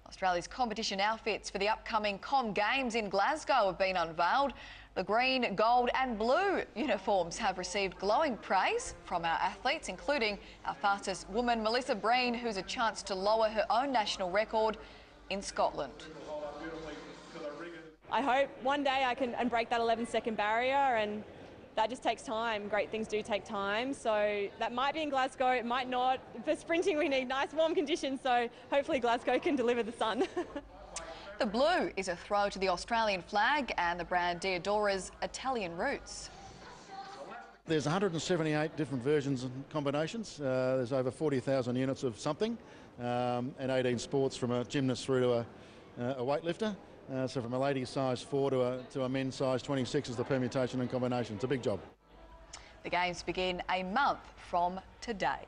Australia's competition outfits for the upcoming Com Games in Glasgow have been unveiled. The green, gold and blue uniforms have received glowing praise from our athletes, including our fastest woman, Melissa Breen, who's a chance to lower her own national record in Scotland. I hope one day I can break that 11-second barrier, and that just takes time. Great things do take time, so that might be in Glasgow, it might not. For sprinting we need nice warm conditions, so hopefully Glasgow can deliver the sun. The blue is a throw to the Australian flag and the brand Diadora's Italian roots. There's 178 different versions and combinations. There's over 40,000 units of something, and 18 sports from a gymnast through to a weightlifter. So from a ladies size 4 to a men's size 26 is the permutation and combination. It's a big job. The Games begin a month from today.